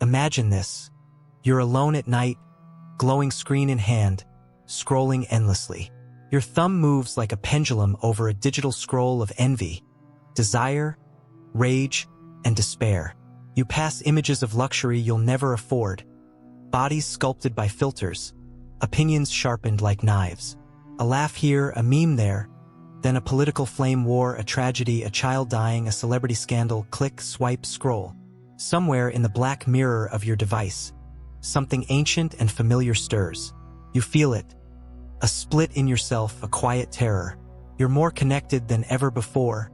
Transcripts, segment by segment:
Imagine this. You're alone at night, glowing screen in hand, scrolling endlessly. Your thumb moves like a pendulum over a digital scroll of envy, desire, rage, and despair. You pass images of luxury you'll never afford, bodies sculpted by filters, opinions sharpened like knives. A laugh here, a meme there, then a political flame war, a tragedy, a child dying, a celebrity scandal, click, swipe, scroll. Somewhere in the black mirror of your device, something ancient and familiar stirs. You feel it. A split in yourself, a quiet terror. You're more connected than ever before,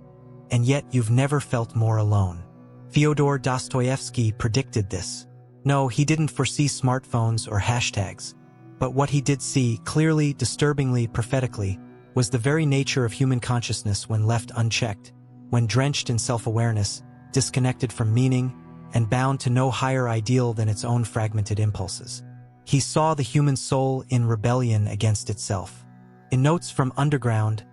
and yet you've never felt more alone. Fyodor Dostoyevsky predicted this. No, he didn't foresee smartphones or hashtags. But what he did see, clearly, disturbingly, prophetically, was the very nature of human consciousness when left unchecked, when drenched in self-awareness, disconnected from meaning, and bound to no higher ideal than its own fragmented impulses. He saw the human soul in rebellion against itself. In Notes from Underground,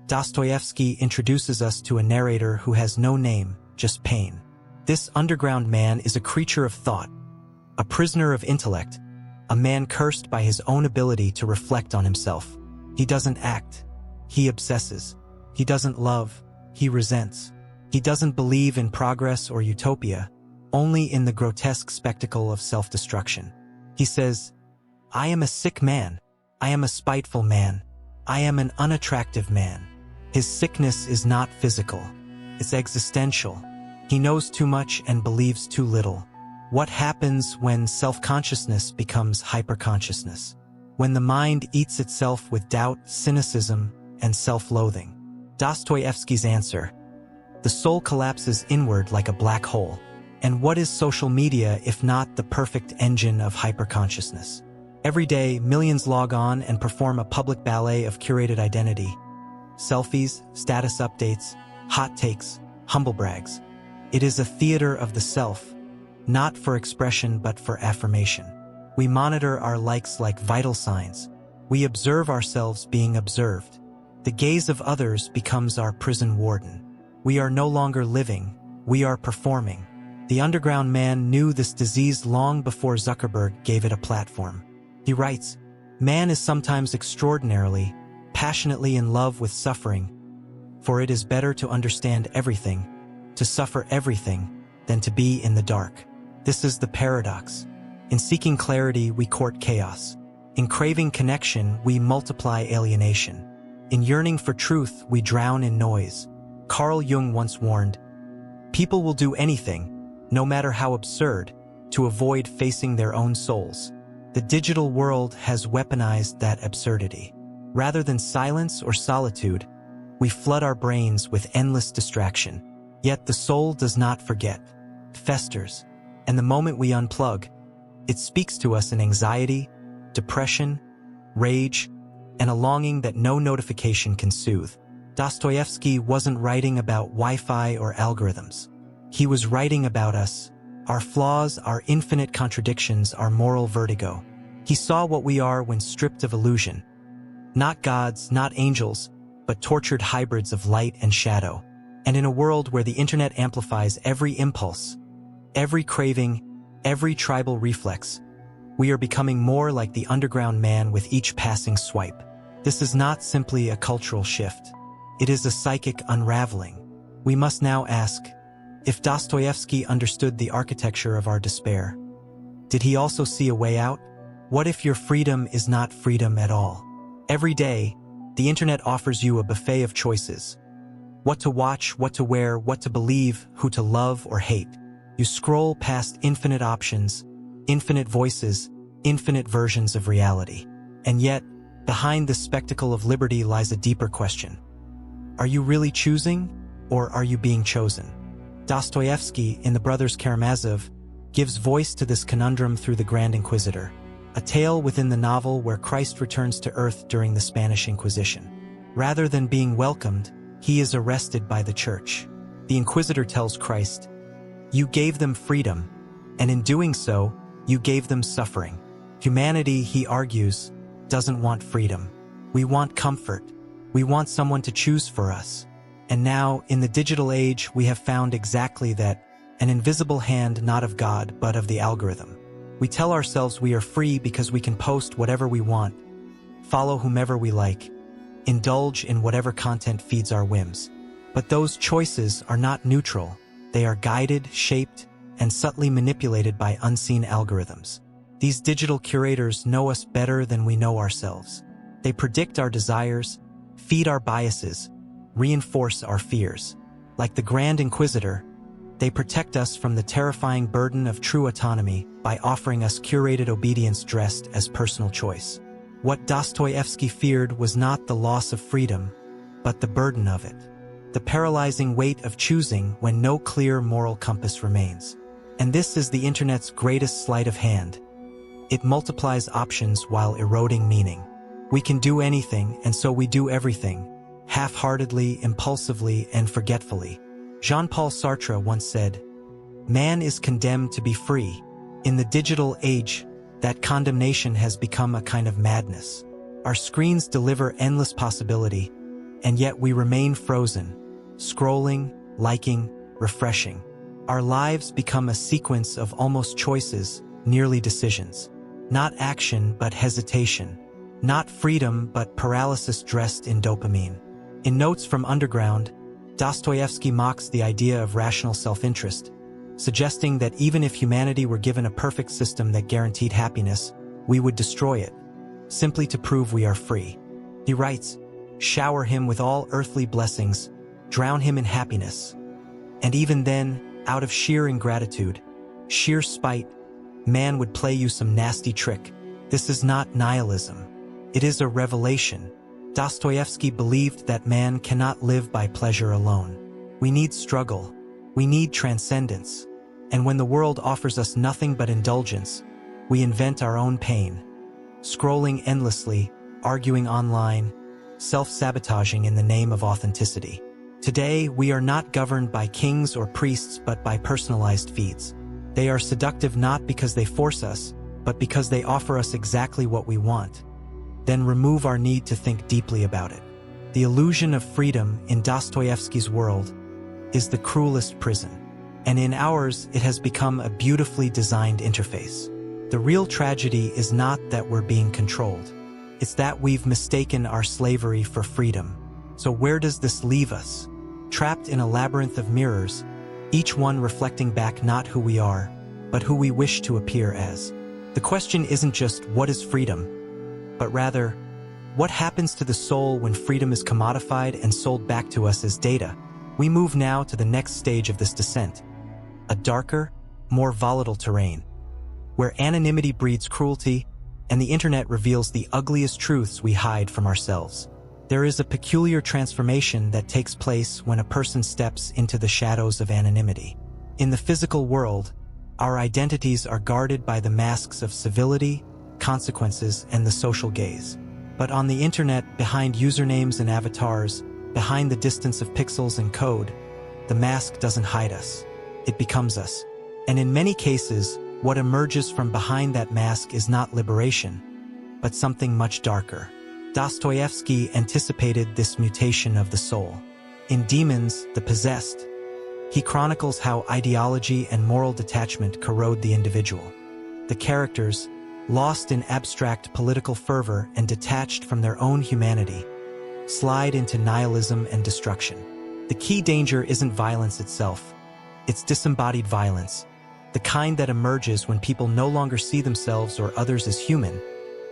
Dostoyevsky introduces us to a narrator who has no name, just pain. This underground man is a creature of thought, a prisoner of intellect, a man cursed by his own ability to reflect on himself. He doesn't act, he obsesses. He doesn't love, he resents. He doesn't believe in progress or utopia, only in the grotesque spectacle of self-destruction. He says, "I am a sick man. I am a spiteful man. I am an unattractive man." His sickness is not physical. It's existential. He knows too much and believes too little. What happens when self-consciousness becomes hyper-consciousness? When the mind eats itself with doubt, cynicism, and self-loathing? Dostoyevsky's answer: the soul collapses inward like a black hole. And what is social media if not the perfect engine of hyper-consciousness? Every day, millions log on and perform a public ballet of curated identity. Selfies, status updates, hot takes, humble brags. It is a theater of the self, not for expression but for affirmation. We monitor our likes like vital signs. We observe ourselves being observed. The gaze of others becomes our prison warden. We are no longer living, we are performing. The underground man knew this disease long before Zuckerberg gave it a platform. He writes, "Man is sometimes extraordinarily, passionately in love with suffering, for it is better to understand everything, to suffer everything, than to be in the dark." This is the paradox. In seeking clarity, we court chaos. In craving connection, we multiply alienation. In yearning for truth, we drown in noise. Carl Jung once warned, "People will do anything, no matter how absurd, to avoid facing their own souls." The digital world has weaponized that absurdity. Rather than silence or solitude, we flood our brains with endless distraction. Yet the soul does not forget, festers, and the moment we unplug, it speaks to us in anxiety, depression, rage, and a longing that no notification can soothe. Dostoyevsky wasn't writing about Wi-Fi or algorithms. He was writing about us, our flaws, our infinite contradictions, our moral vertigo. He saw what we are when stripped of illusion. Not gods, not angels, but tortured hybrids of light and shadow. And in a world where the internet amplifies every impulse, every craving, every tribal reflex, we are becoming more like the underground man with each passing swipe. This is not simply a cultural shift. It is a psychic unraveling. We must now ask, if Dostoyevsky understood the architecture of our despair, did he also see a way out? What if your freedom is not freedom at all? Every day, the internet offers you a buffet of choices. What to watch, what to wear, what to believe, who to love or hate. You scroll past infinite options, infinite voices, infinite versions of reality. And yet, behind the spectacle of liberty lies a deeper question. Are you really choosing, or are you being chosen? Dostoyevsky, in The Brothers Karamazov, gives voice to this conundrum through the Grand Inquisitor, a tale within the novel where Christ returns to earth during the Spanish Inquisition. Rather than being welcomed, he is arrested by the church. The Inquisitor tells Christ, "You gave them freedom, and in doing so, you gave them suffering." Humanity, he argues, doesn't want freedom. We want comfort. We want someone to choose for us. And now, in the digital age, we have found exactly that, an invisible hand not of God but of the algorithm. We tell ourselves we are free because we can post whatever we want, follow whomever we like, indulge in whatever content feeds our whims. But those choices are not neutral. They are guided, shaped, and subtly manipulated by unseen algorithms. These digital curators know us better than we know ourselves. They predict our desires, feed our biases, reinforce our fears. Like the Grand Inquisitor, they protect us from the terrifying burden of true autonomy by offering us curated obedience dressed as personal choice. What Dostoyevsky feared was not the loss of freedom, but the burden of it. The paralyzing weight of choosing when no clear moral compass remains. And this is the internet's greatest sleight of hand. It multiplies options while eroding meaning. We can do anything, and so we do everything, half-heartedly, impulsively, and forgetfully. Jean-Paul Sartre once said, "Man is condemned to be free. In the digital age, that condemnation has become a kind of madness. Our screens deliver endless possibility, and yet we remain frozen, scrolling, liking, refreshing. Our lives become a sequence of almost choices, nearly decisions. Not action, but hesitation. Not freedom, but paralysis dressed in dopamine." In Notes from Underground, Dostoyevsky mocks the idea of rational self-interest, suggesting that even if humanity were given a perfect system that guaranteed happiness, we would destroy it, simply to prove we are free. He writes, "Shower him with all earthly blessings, drown him in happiness. And even then, out of sheer ingratitude, sheer spite, man would play you some nasty trick. This is not nihilism. It is a revelation." Dostoyevsky believed that man cannot live by pleasure alone. We need struggle. We need transcendence. And when the world offers us nothing but indulgence, we invent our own pain. Scrolling endlessly, arguing online, self-sabotaging in the name of authenticity. Today, we are not governed by kings or priests but by personalized feeds. They are seductive not because they force us, but because they offer us exactly what we want. Then remove our need to think deeply about it. The illusion of freedom in Dostoyevsky's world is the cruelest prison, and in ours it has become a beautifully designed interface. The real tragedy is not that we're being controlled. It's that we've mistaken our slavery for freedom. So where does this leave us? Trapped in a labyrinth of mirrors, each one reflecting back not who we are, but who we wish to appear as. The question isn't just what is freedom, but rather, what happens to the soul when freedom is commodified and sold back to us as data? We move now to the next stage of this descent, a darker, more volatile terrain, where anonymity breeds cruelty and the internet reveals the ugliest truths we hide from ourselves. There is a peculiar transformation that takes place when a person steps into the shadows of anonymity. In the physical world, our identities are guarded by the masks of civility, consequences, and the social gaze. But on the internet, behind usernames and avatars, behind the distance of pixels and code, the mask doesn't hide us. It becomes us. And in many cases, what emerges from behind that mask is not liberation, but something much darker. Dostoyevsky anticipated this mutation of the soul. In Demons, the Possessed, he chronicles how ideology and moral detachment corrode the individual. The characters, lost in abstract political fervor and detached from their own humanity, slide into nihilism and destruction. The key danger isn't violence itself. It's disembodied violence, the kind that emerges when people no longer see themselves or others as human,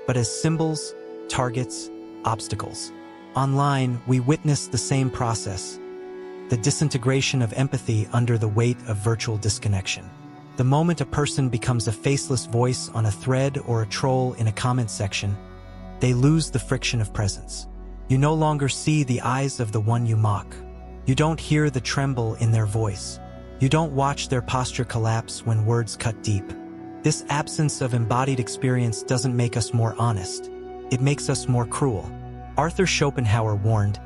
but as symbols, targets, obstacles. Online, we witness the same process, the disintegration of empathy under the weight of virtual disconnection. The moment a person becomes a faceless voice on a thread or a troll in a comment section, they lose the friction of presence. You no longer see the eyes of the one you mock. You don't hear the tremble in their voice. You don't watch their posture collapse when words cut deep. This absence of embodied experience doesn't make us more honest. It makes us more cruel. Arthur Schopenhauer warned,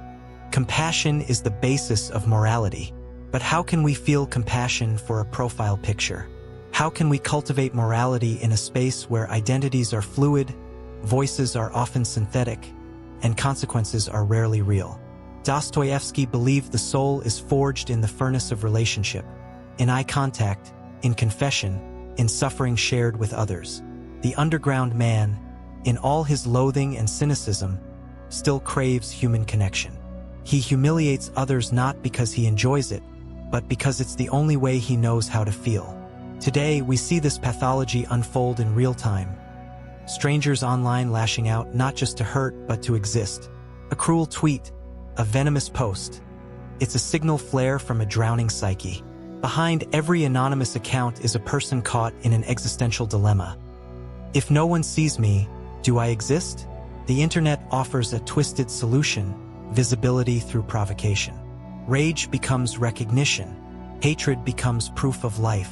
"Compassion is the basis of morality." But how can we feel compassion for a profile picture? How can we cultivate morality in a space where identities are fluid, voices are often synthetic, and consequences are rarely real? Dostoyevsky believed the soul is forged in the furnace of relationship, in eye contact, in confession, in suffering shared with others. The underground man, in all his loathing and cynicism, still craves human connection. He humiliates others not because he enjoys it, but because it's the only way he knows how to feel. Today, we see this pathology unfold in real time. Strangers online lashing out not just to hurt but to exist. A cruel tweet, a venomous post. It's a signal flare from a drowning psyche. Behind every anonymous account is a person caught in an existential dilemma. If no one sees me, do I exist? The internet offers a twisted solution: visibility through provocation. Rage becomes recognition. Hatred becomes proof of life.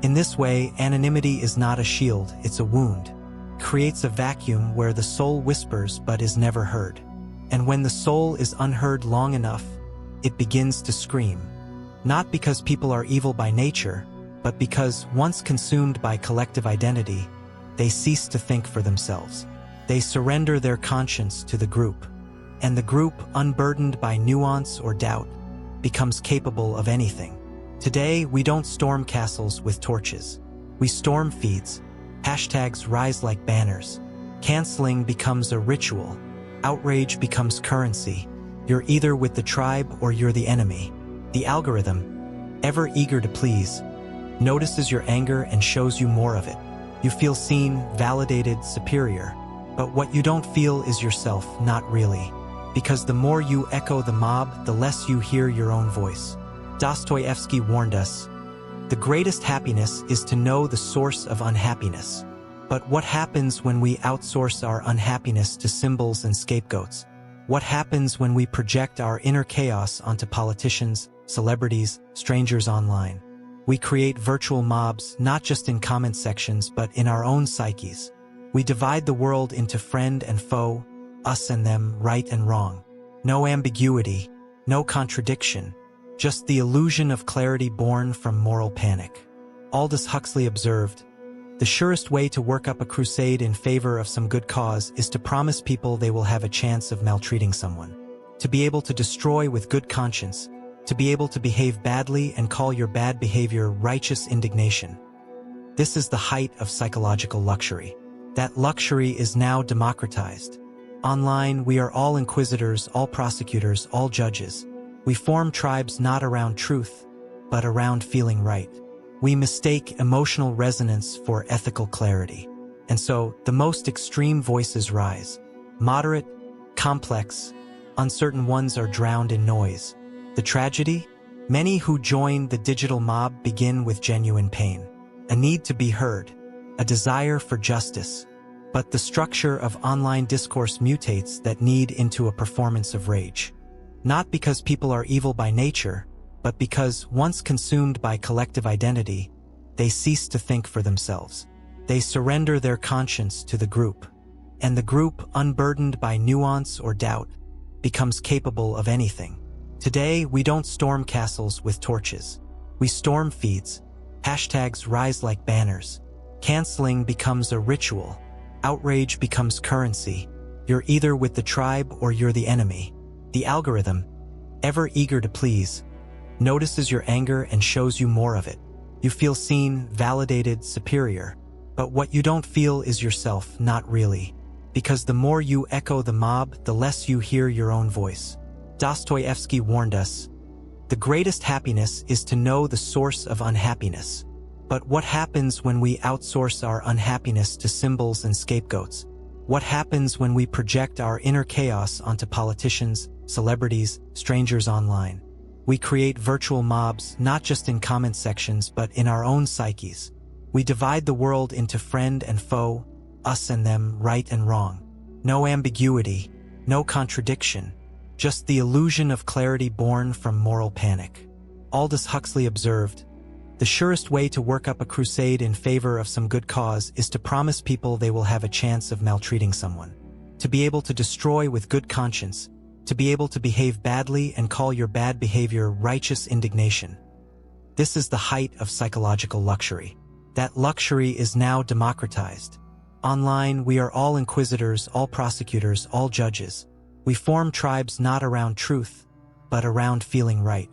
In this way, anonymity is not a shield, it's a wound. It creates a vacuum where the soul whispers but is never heard. And when the soul is unheard long enough, it begins to scream. Not because people are evil by nature, but because, once consumed by collective identity, they cease to think for themselves. They surrender their conscience to the group. And the group, unburdened by nuance or doubt, becomes capable of anything. Today, we don't storm castles with torches. We storm feeds. Hashtags rise like banners. Canceling becomes a ritual. Outrage becomes currency. You're either with the tribe or you're the enemy. The algorithm, ever eager to please, notices your anger and shows you more of it. You feel seen, validated, superior. But what you don't feel is yourself, not really. Because the more you echo the mob, the less you hear your own voice. Dostoyevsky warned us, the greatest happiness is to know the source of unhappiness. But what happens when we outsource our unhappiness to symbols and scapegoats? What happens when we project our inner chaos onto politicians, celebrities, strangers online? We create virtual mobs not just in comment sections but in our own psyches. We divide the world into friend and foe, us and them, right and wrong. No ambiguity, no contradiction, just the illusion of clarity born from moral panic. Aldous Huxley observed, the surest way to work up a crusade in favor of some good cause is to promise people they will have a chance of maltreating someone. To be able to destroy with good conscience, to be able to behave badly and call your bad behavior righteous indignation. This is the height of psychological luxury. That luxury is now democratized. Online, we are all inquisitors, all prosecutors, all judges. We form tribes not around truth, but around feeling right. We mistake emotional resonance for ethical clarity. And so, the most extreme voices rise. Moderate, complex, uncertain ones are drowned in noise. The tragedy? Many who join the digital mob begin with genuine pain. A need to be heard, a desire for justice. But the structure of online discourse mutates that need into a performance of rage. Not because people are evil by nature, but because, once consumed by collective identity, they cease to think for themselves. They surrender their conscience to the group. And the group, unburdened by nuance or doubt, becomes capable of anything. Today, we don't storm castles with torches. We storm feeds. Hashtags rise like banners. Canceling becomes a ritual. Outrage becomes currency. You're either with the tribe or you're the enemy. The algorithm, ever eager to please, notices your anger and shows you more of it. You feel seen, validated, superior. But what you don't feel is yourself, not really. Because the more you echo the mob, the less you hear your own voice. Dostoyevsky warned us, the greatest happiness is to know the source of unhappiness. But what happens when we outsource our unhappiness to symbols and scapegoats? What happens when we project our inner chaos onto politicians, celebrities, strangers online? We create virtual mobs not just in comment sections but in our own psyches. We divide the world into friend and foe, us and them, right and wrong. No ambiguity, no contradiction, just the illusion of clarity born from moral panic. Aldous Huxley observed, the surest way to work up a crusade in favor of some good cause is to promise people they will have a chance of maltreating someone. To be able to destroy with good conscience, to be able to behave badly and call your bad behavior righteous indignation. This is the height of psychological luxury. That luxury is now democratized. Online, we are all inquisitors, all prosecutors, all judges. We form tribes not around truth, but around feeling right.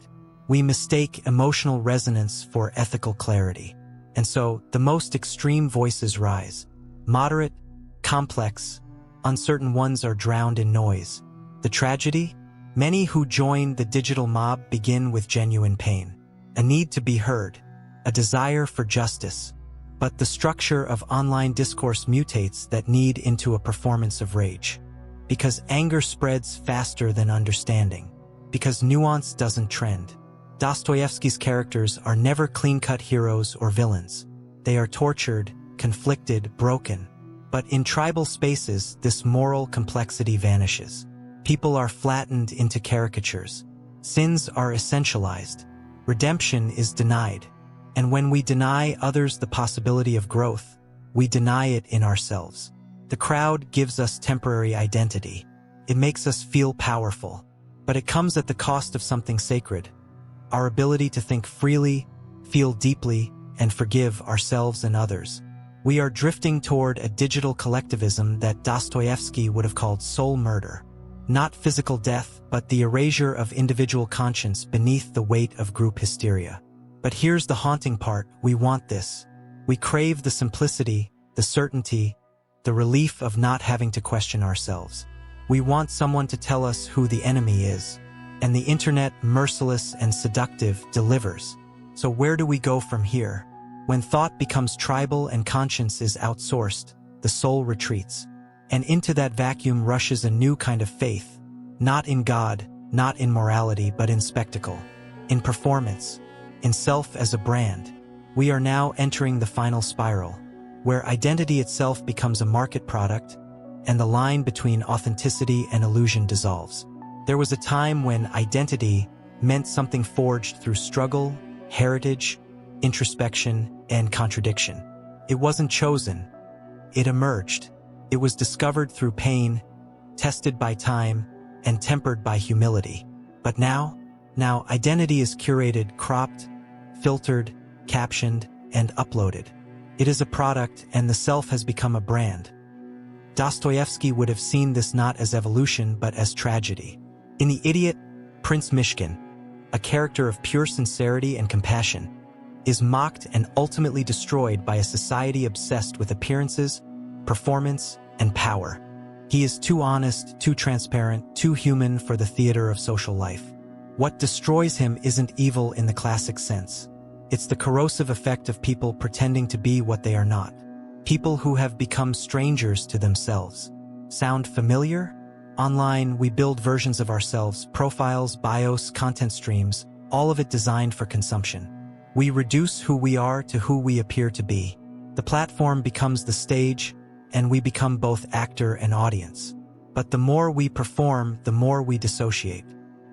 We mistake emotional resonance for ethical clarity. And so, the most extreme voices rise. Moderate, complex, uncertain ones are drowned in noise. The tragedy? Many who join the digital mob begin with genuine pain. A need to be heard. A desire for justice. But the structure of online discourse mutates that need into a performance of rage. Because anger spreads faster than understanding. Because nuance doesn't trend. Dostoyevsky's characters are never clean-cut heroes or villains. They are tortured, conflicted, broken. But in tribal spaces, this moral complexity vanishes. People are flattened into caricatures. Sins are essentialized. Redemption is denied. And when we deny others the possibility of growth, we deny it in ourselves. The crowd gives us temporary identity. It makes us feel powerful. But it comes at the cost of something sacred. Our ability to think freely, feel deeply, and forgive ourselves and others. We are drifting toward a digital collectivism that Dostoyevsky would have called soul murder. Not physical death, but the erasure of individual conscience beneath the weight of group hysteria. But here's the haunting part: we want this. We crave the simplicity, the certainty, the relief of not having to question ourselves. We want someone to tell us who the enemy is. And the internet, merciless and seductive, delivers. So where do we go from here? When thought becomes tribal and conscience is outsourced, the soul retreats. And into that vacuum rushes a new kind of faith. Not in God, not in morality, but in spectacle. In performance. In self as a brand. We are now entering the final spiral, where identity itself becomes a market product, and the line between authenticity and illusion dissolves. There was a time when identity meant something forged through struggle, heritage, introspection, and contradiction. It wasn't chosen. It emerged. It was discovered through pain, tested by time, and tempered by humility. But now identity is curated, cropped, filtered, captioned, and uploaded. It is a product, and the self has become a brand. Dostoyevsky would have seen this not as evolution but as tragedy. In The Idiot, Prince Mishkin, a character of pure sincerity and compassion, is mocked and ultimately destroyed by a society obsessed with appearances, performance, and power. He is too honest, too transparent, too human for the theater of social life. What destroys him isn't evil in the classic sense. It's the corrosive effect of people pretending to be what they are not. People who have become strangers to themselves. Sound familiar? Online, we build versions of ourselves, profiles, bios, content streams, all of it designed for consumption. We reduce who we are to who we appear to be. The platform becomes the stage, and we become both actor and audience. But the more we perform, the more we dissociate.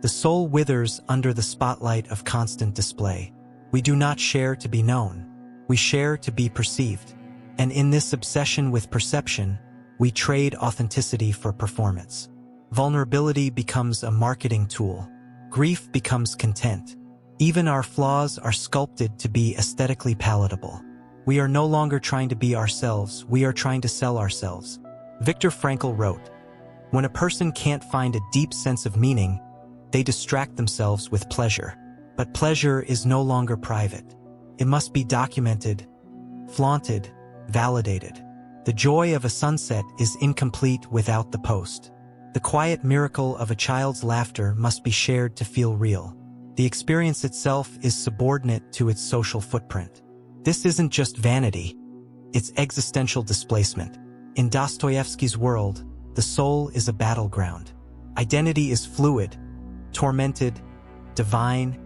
The soul withers under the spotlight of constant display. We do not share to be known. We share to be perceived. And in this obsession with perception, we trade authenticity for performance. Vulnerability becomes a marketing tool. Grief becomes content. Even our flaws are sculpted to be aesthetically palatable. We are no longer trying to be ourselves, we are trying to sell ourselves. Viktor Frankl wrote, "When a person can't find a deep sense of meaning, they distract themselves with pleasure. But pleasure is no longer private. It must be documented, flaunted, validated. The joy of a sunset is incomplete without the post. The quiet miracle of a child's laughter must be shared to feel real. The experience itself is subordinate to its social footprint. This isn't just vanity, it's existential displacement. In Dostoyevsky's world, the soul is a battleground. Identity is fluid, tormented, divine,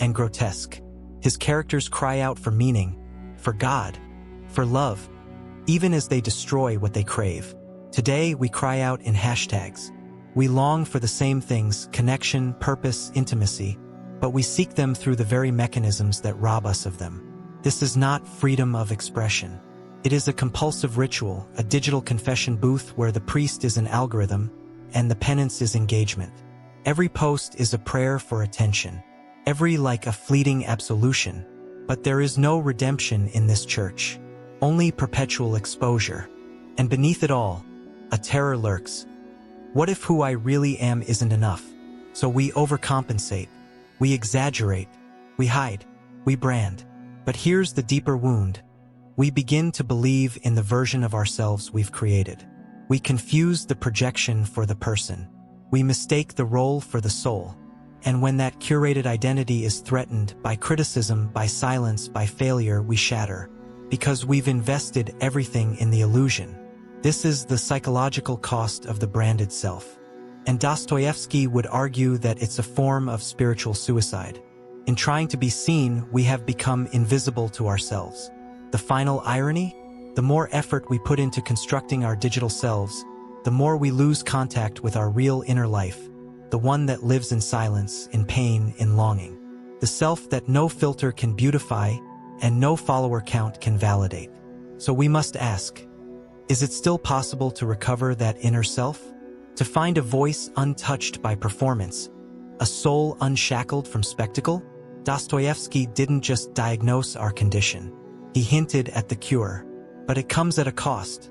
and grotesque. His characters cry out for meaning, for God, for love, even as they destroy what they crave. Today, we cry out in hashtags. We long for the same things: connection, purpose, intimacy, but we seek them through the very mechanisms that rob us of them. This is not freedom of expression. It is a compulsive ritual, a digital confession booth where the priest is an algorithm and the penance is engagement. Every post is a prayer for attention, every like a fleeting absolution, but there is no redemption in this church, only perpetual exposure. And beneath it all, a terror lurks. What if who I really am isn't enough? So we overcompensate. We exaggerate, we hide, we brand. But here's the deeper wound. We begin to believe in the version of ourselves we've created. We confuse the projection for the person. We mistake the role for the soul. And when that curated identity is threatened by criticism, by silence, by failure, we shatter. Because we've invested everything in the illusion. This is the psychological cost of the branded self. And Dostoyevsky would argue that it's a form of spiritual suicide. In trying to be seen, we have become invisible to ourselves. The final irony? The more effort we put into constructing our digital selves, the more we lose contact with our real inner life, the one that lives in silence, in pain, in longing. The self that no filter can beautify and no follower count can validate. So we must ask, is it still possible to recover that inner self? To find a voice untouched by performance, a soul unshackled from spectacle? Dostoyevsky didn't just diagnose our condition. He hinted at the cure. But it comes at a cost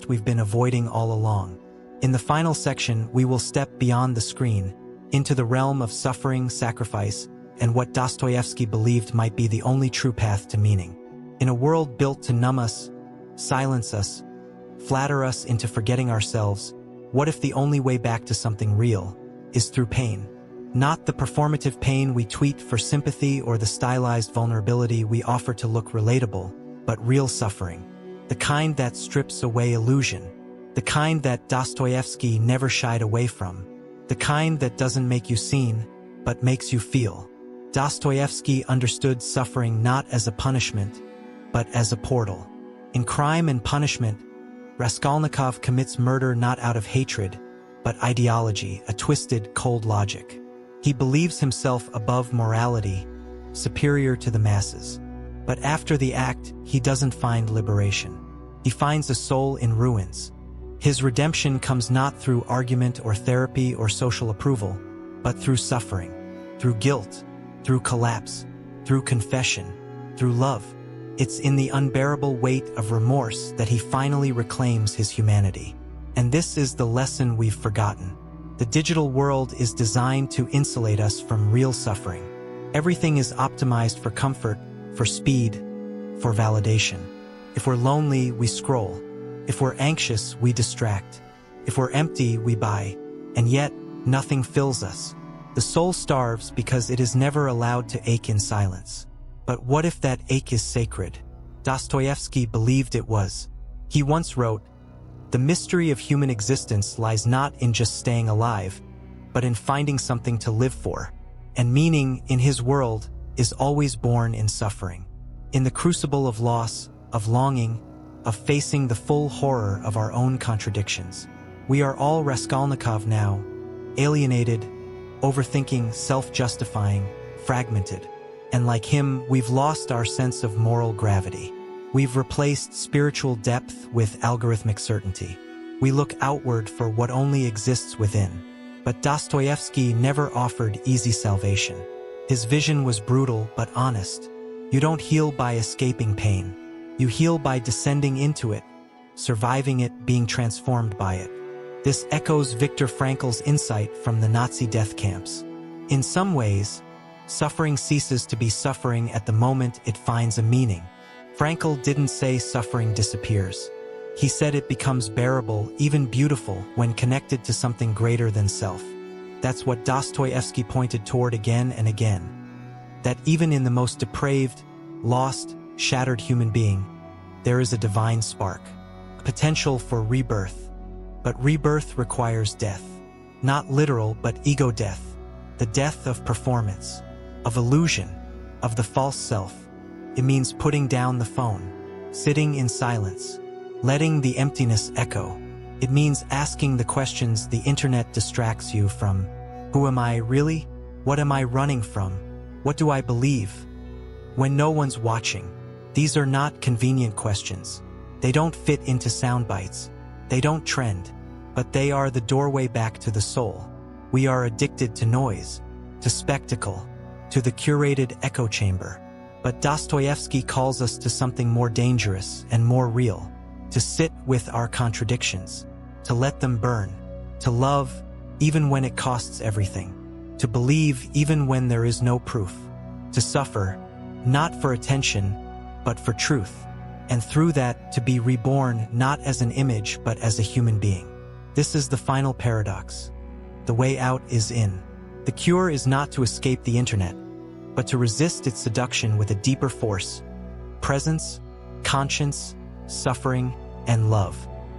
we've been avoiding all along. In the final section, we will step beyond the screen, into the realm of suffering, sacrifice, and what Dostoyevsky believed might be the only true path to meaning. In a world built to numb us, silence us, flatter us into forgetting ourselves, what if the only way back to something real is through pain? Not the performative pain we tweet for sympathy or the stylized vulnerability we offer to look relatable, but real suffering. The kind that strips away illusion. The kind that Dostoyevsky never shied away from. The kind that doesn't make you seen, but makes you feel. Dostoyevsky understood suffering not as a punishment, but as a portal. In Crime and Punishment, Raskolnikov commits murder not out of hatred, but ideology, a twisted, cold logic. He believes himself above morality, superior to the masses. But after the act, he doesn't find liberation. He finds a soul in ruins. His redemption comes not through argument or therapy or social approval, but through suffering, through guilt, through collapse, through confession, through love. It's in the unbearable weight of remorse that he finally reclaims his humanity. And this is the lesson we've forgotten. The digital world is designed to insulate us from real suffering. Everything is optimized for comfort, for speed, for validation. If we're lonely, we scroll. If we're anxious, we distract. If we're empty, we buy. And yet, nothing fills us. The soul starves because it is never allowed to ache in silence. But what if that ache is sacred? Dostoyevsky believed it was. He once wrote, "The mystery of human existence lies not in just staying alive, but in finding something to live for." And meaning, in his world, is always born in suffering. In the crucible of loss, of longing, of facing the full horror of our own contradictions. We are all Raskolnikov now, alienated, overthinking, self-justifying, fragmented. And like him, we've lost our sense of moral gravity. We've replaced spiritual depth with algorithmic certainty. We look outward for what only exists within. But Dostoyevsky never offered easy salvation. His vision was brutal but honest. You don't heal by escaping pain. You heal by descending into it, surviving it, being transformed by it. This echoes Viktor Frankl's insight from the Nazi death camps. In some ways, suffering ceases to be suffering at the moment it finds a meaning. Frankl didn't say suffering disappears. He said it becomes bearable, even beautiful, when connected to something greater than self. That's what Dostoyevsky pointed toward again and again. That even in the most depraved, lost, shattered human being, there is a divine spark, potential for rebirth. But rebirth requires death. Not literal, but ego death. The death of performance, of illusion, of the false self. It means putting down the phone, sitting in silence, letting the emptiness echo. It means asking the questions the internet distracts you from. Who am I really? What am I running from? What do I believe? When no one's watching. These are not convenient questions. They don't fit into sound bites. They don't trend. But they are the doorway back to the soul. We are addicted to noise, to spectacle, to the curated echo chamber. But Dostoyevsky calls us to something more dangerous and more real. To sit with our contradictions, to let them burn, to love even when it costs everything. to believe even when there is no proof, to suffer, not for attention, but for truth, and through that to be reborn not as an image but as a human being. This is the final paradox. The way out is in. The cure is not to escape the internet, but to resist its seduction with a deeper force: presence, conscience, suffering, and love.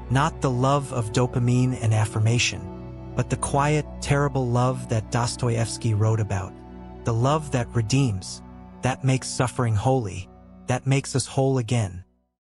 Not the love of dopamine and affirmation, but the quiet, terrible love that Dostoyevsky wrote about. The love that redeems, that makes suffering holy, that makes us whole again.